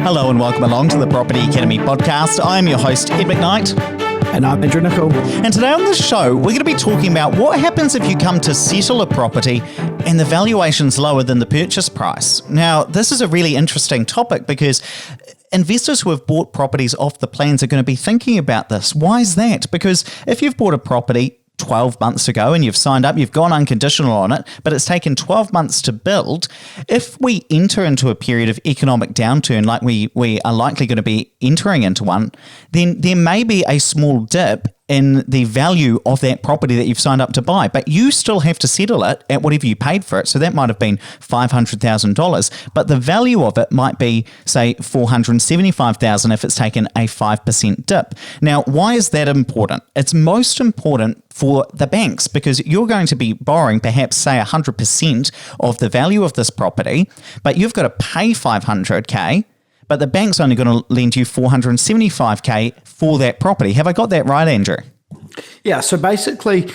Hello and welcome along to the Property Academy podcast. I'm your host, Ed McKnight. And I'm Andrew Nicol. And today on the show, we're going to be talking about what happens if you come to settle a property and the valuation's lower than the purchase price. Now, this is a really interesting topic because investors who have bought properties off the plans are going to be thinking about this. Why is that? Because if you've bought a property 12 months ago and you've signed up, you've gone unconditional on it, but it's taken 12 months to build. If we enter into a period of economic downturn like we are likely going to be entering into one, then there may be a small dip in the value of that property that you've signed up to buy, but you still have to settle it at whatever you paid for it. So that might have been $500,000, but the value of it might be, say, $475,000 if it's taken a 5% dip. Now, why is that important? It's most important for the banks because you're going to be borrowing perhaps, say, 100% of the value of this property, but you've got to pay $500K. But the bank's only going to lend you $475K for that property. Have I got that right, Andrew? Yeah, so basically,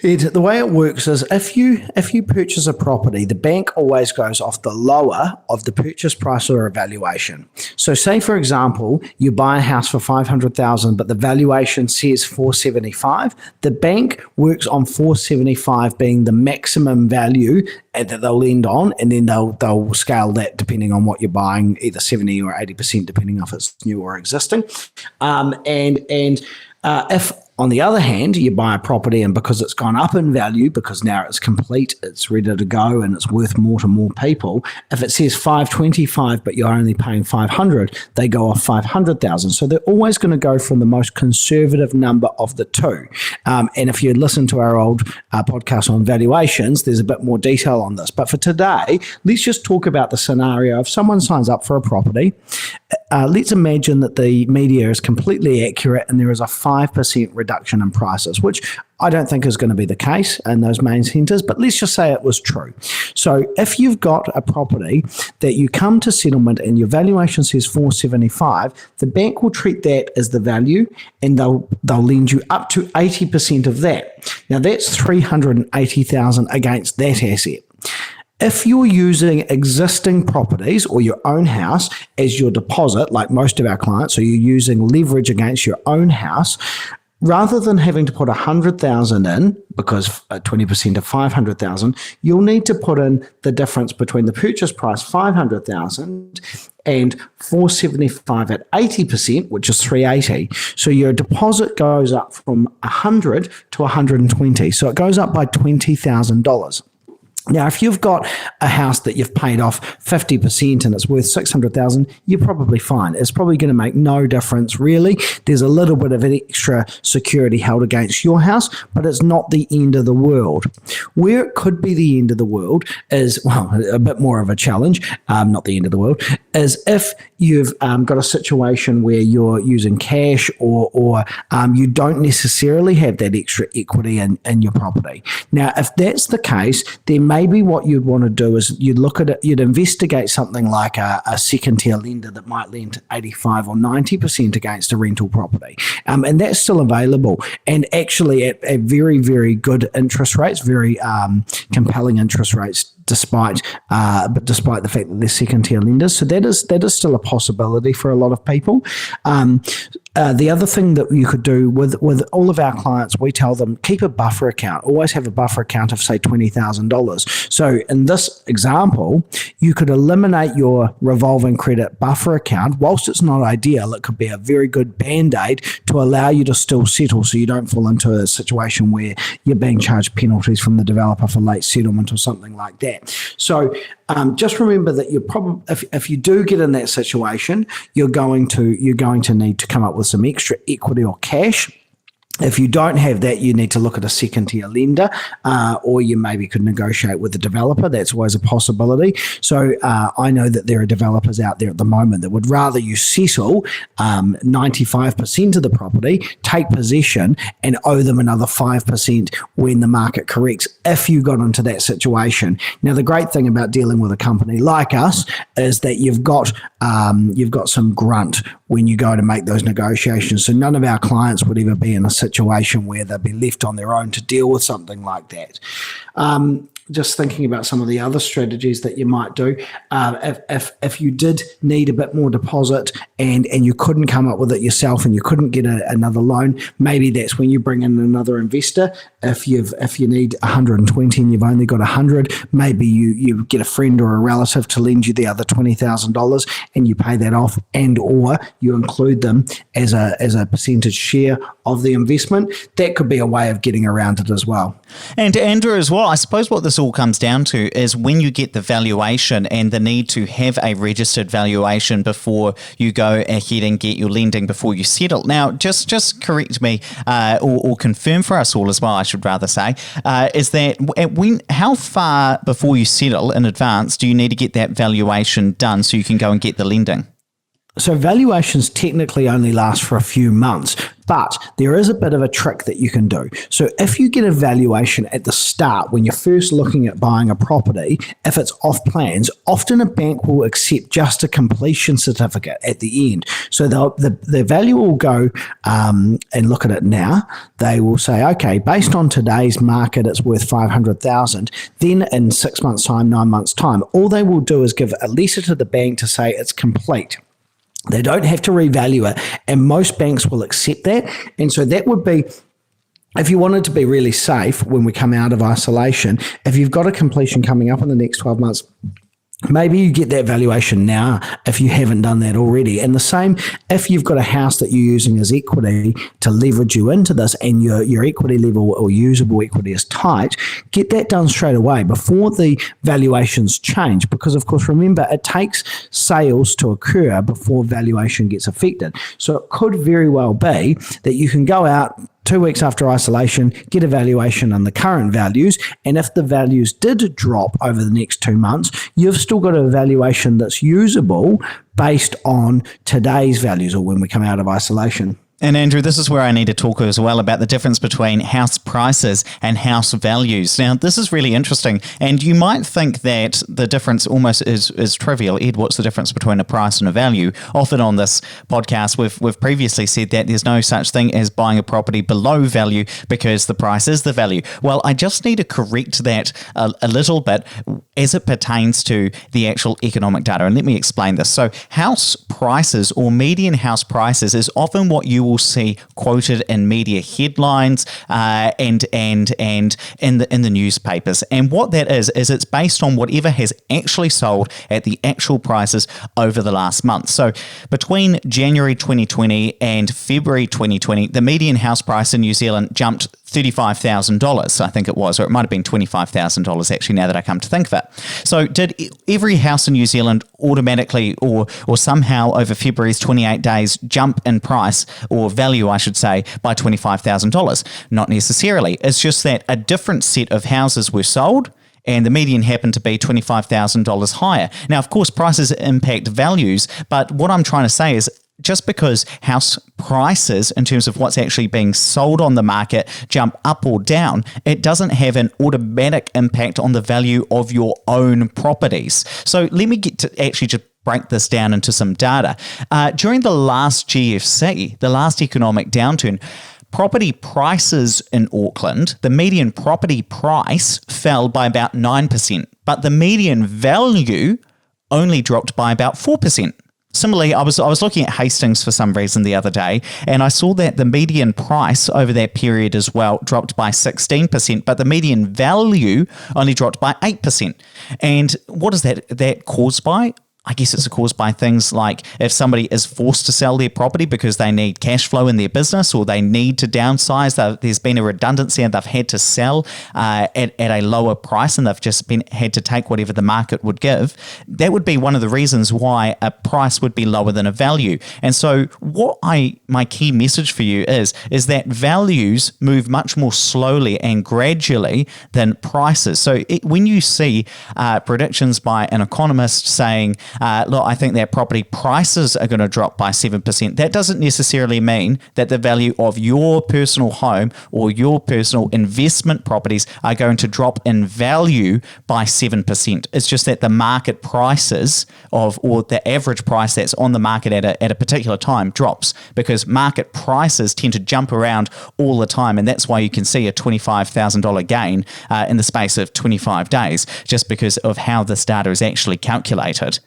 Ed, the way it works is if you purchase a property, the bank always goes off the lower of the purchase price or evaluation. So say, for example, you buy a house for $500,000, but the valuation says $475. The bank works on $475 being the maximum value that they'll lend on, and then they'll scale that depending on what you're buying, either 70 or 80%, depending if it's new or existing. If on the other hand, you buy a property and because it's gone up in value, because now it's complete, it's ready to go and it's worth more to more people, if it says 525 but you're only paying 500, they go off 500,000. So they're always going to go from the most conservative number of the two. And if you listen to our old podcast on valuations, there's a bit more detail on this. But for today, let's just talk about the scenario if someone signs up for a property. Let's imagine that the media is completely accurate and there is a 5% reduction in prices, which I don't think is going to be the case in those main centres, but let's just say it was true. So if you've got a property that you come to settlement and your valuation says 475, the bank will treat that as the value and they'll lend you up to 80% of that. Now that's 380,000 against that asset. If you're using existing properties or your own house as your deposit, like most of our clients, so you're using leverage against your own house, rather than having to put 100,000 in, because 20% of 500,000, you'll need to put in the difference between the purchase price, 500,000, and 475 at 80%, which is 380. So your deposit goes up from 100 to 120. So it goes up by $20,000. Now, if you've got a house that you've paid off 50% and it's worth $600,000, you're probably fine. It's probably going to make no difference, really. There's a little bit of an extra security held against your house, but it's not the end of the world. Where it could be the end of the world is, well, a bit more of a challenge, not the end of the world, is if you've got a situation where you're using cash or you don't necessarily have that extra equity in your property. Now, if that's the case, then maybe what you'd want to do is you'd look at it, you'd investigate something like a second tier lender that might lend 85 or 90% against a rental property. And that's still available. And actually at very, very good interest rates, very compelling interest rates, despite the fact that they're second tier lenders. So that is still a possibility for a lot of people. The other thing that you could do with all of our clients, we tell them keep a buffer account. Always have a buffer account of say $20,000. So in this example, you could eliminate your revolving credit buffer account. Whilst it's not ideal, it could be a very good band-aid to allow you to still settle, so you don't fall into a situation where you're being charged penalties from the developer for late settlement or something like that. So just remember that you're probably, if you do get in that situation, you're going to need to come up with some extra equity or cash. If you don't have that, you need to look at a second tier lender, or you maybe could negotiate with the developer. That's always a possibility. So I know that there are developers out there at the moment that would rather you settle 95% of the property, take possession, and owe them another 5% when the market corrects, if you got into that situation. Now, the great thing about dealing with a company like us is that you've got some grunt when you go to make those negotiations. So none of our clients would ever be in a situation situation where they'll be left on their own to deal with something like that. Just thinking about some of the other strategies that you might do. If you did need a bit more deposit and you couldn't come up with it yourself and you couldn't get another loan, maybe that's when you bring in another investor. If you need 120 and you've only got 100, maybe you get a friend or a relative to lend you the other $20,000 and you pay that off, and or you include them as a percentage share of the investment. That could be a way of getting around it as well. And Andrew, as well, I suppose what this all comes down to is when you get the valuation and the need to have a registered valuation before you go ahead and get your lending before you settle. Now, just correct me or confirm for us all as well, I should rather say, is that how far before you settle in advance do you need to get that valuation done so you can go and get the lending? So valuations technically only last for a few months, but there is a bit of a trick that you can do. So if you get a valuation at the start, when you're first looking at buying a property, if it's off plans, often a bank will accept just a completion certificate at the end. So the value will go and look at it now. They will say, okay, based on today's market, it's worth $500,000. Then in 6 months' time, 9 months' time, all they will do is give a letter to the bank to say it's complete. They don't have to revalue it, and most banks will accept that. And so that would be, if you wanted to be really safe when we come out of isolation, if you've got a completion coming up in the next 12 months, maybe you get that valuation now if you haven't done that already. And the same if you've got a house that you're using as equity to leverage you into this and your equity level or usable equity is tight, get that done straight away before the valuations change. Because, of course, remember, it takes sales to occur before valuation gets affected. So it could very well be that you can go out 2 weeks after isolation, get a valuation on the current values, and if the values did drop over the next 2 months, you've still got a valuation that's usable based on today's values or when we come out of isolation. And Andrew, this is where I need to talk as well about the difference between house prices and house values. Now, this is really interesting, and you might think that the difference almost is trivial. Ed, what's the difference between a price and a value? Often on this podcast, we've previously said that there's no such thing as buying a property below value because the price is the value. Well, I just need to correct that a little bit as it pertains to the actual economic data. And let me explain this. So house prices or median house prices is often what you will see quoted in media headlines and in the newspapers. And what that is it's based on whatever has actually sold at the actual prices over the last month. So between January 2020 and February 2020, the median house price in New Zealand jumped $35,000, I think it was, or it might have been $25,000 actually, now that I come to think of it. So did every house in New Zealand automatically or somehow over February's 28 days jump in price, or value I should say, by $25,000? Not necessarily. It's just that a different set of houses were sold and the median happened to be $25,000 higher. Now, of course, prices impact values, but what I'm trying to say is just because house prices, in terms of what's actually being sold on the market, jump up or down, it doesn't have an automatic impact on the value of your own properties. So let me get to actually just break this down into some data. During the last GFC, the last economic downturn, property prices in Auckland, the median property price fell by about 9%, but the median value only dropped by about 4%. Similarly, I was looking at Hastings for some reason the other day, and I saw that the median price over that period as well dropped by 16%, but the median value only dropped by 8%. And what is that caused by? I guess it's caused by things like if somebody is forced to sell their property because they need cash flow in their business, or they need to downsize, there's been a redundancy and they've had to sell at a lower price and they've just had to take whatever the market would give. That would be one of the reasons why a price would be lower than a value. And so my key message for you is that values move much more slowly and gradually than prices. So when you see predictions by an economist saying look, I think that property prices are going to drop by 7%. That doesn't necessarily mean that the value of your personal home or your personal investment properties are going to drop in value by 7%. It's just that the market prices or the average price that's on the market at a particular time drops, because market prices tend to jump around all the time, and that's why you can see a $25,000 gain in the space of 25 days, just because of how this data is actually calculated.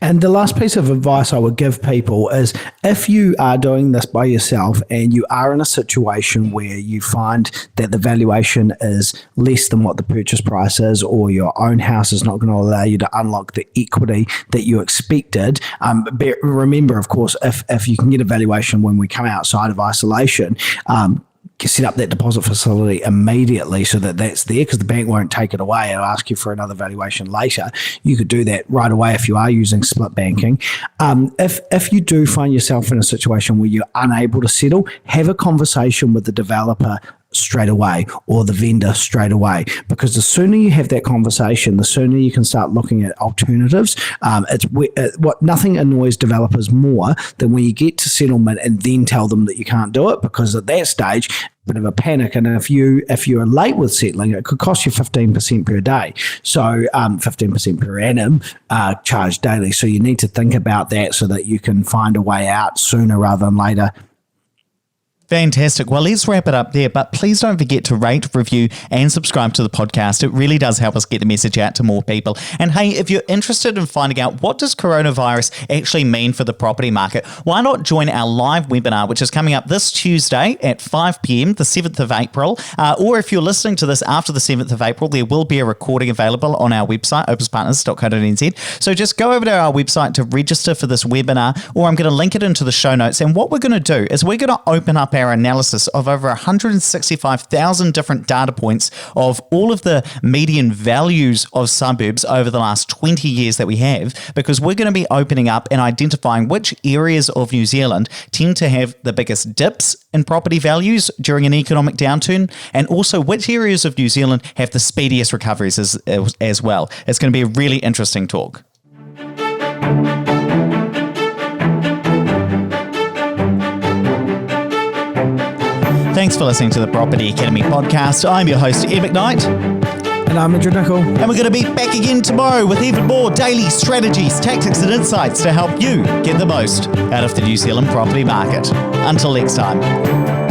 And the last piece of advice I would give people is, if you are doing this by yourself and you are in a situation where you find that the valuation is less than what the purchase price is, or your own house is not going to allow you to unlock the equity that you expected, remember, of course, if you can get a valuation when we come outside of isolation, set up that deposit facility immediately so that that's there, because the bank won't take it away and ask you for another valuation later. You could do that right away if you are using split banking. If you do find yourself in a situation where you're unable to settle, have a conversation with the developer straight away, or the vendor straight away, because the sooner you have that conversation, the sooner you can start looking at alternatives. Nothing annoys developers more than when you get to settlement and then tell them that you can't do it, because at that stage, bit of a panic, and if you're late with settling, it could cost you 15% per day, so 15% per annum charged daily. So you need to think about that so that you can find a way out sooner rather than later. Fantastic. Well, let's wrap it up there, but please don't forget to rate, review, and subscribe to the podcast. It really does help us get the message out to more people. And hey, if you're interested in finding out what does coronavirus actually mean for the property market, why not join our live webinar, which is coming up this Tuesday at 5 p.m, the 7th of April. Or if you're listening to this after the 7th of April, there will be a recording available on our website, opuspartners.co.nz. So just go over to our website to register for this webinar, or I'm going to link it into the show notes. And what we're going to do is we're going to open up our analysis of over 165,000 different data points of all of the median values of suburbs over the last 20 years that we have, because we're going to be opening up and identifying which areas of New Zealand tend to have the biggest dips in property values during an economic downturn, and also which areas of New Zealand have the speediest recoveries as well. It's going to be a really interesting talk. Thanks for listening to the Property Academy podcast. I'm your host, Ed McKnight. And I'm Andrew Nicol. And we're going to be back again tomorrow with even more daily strategies, tactics, and insights to help you get the most out of the New Zealand property market. Until next time.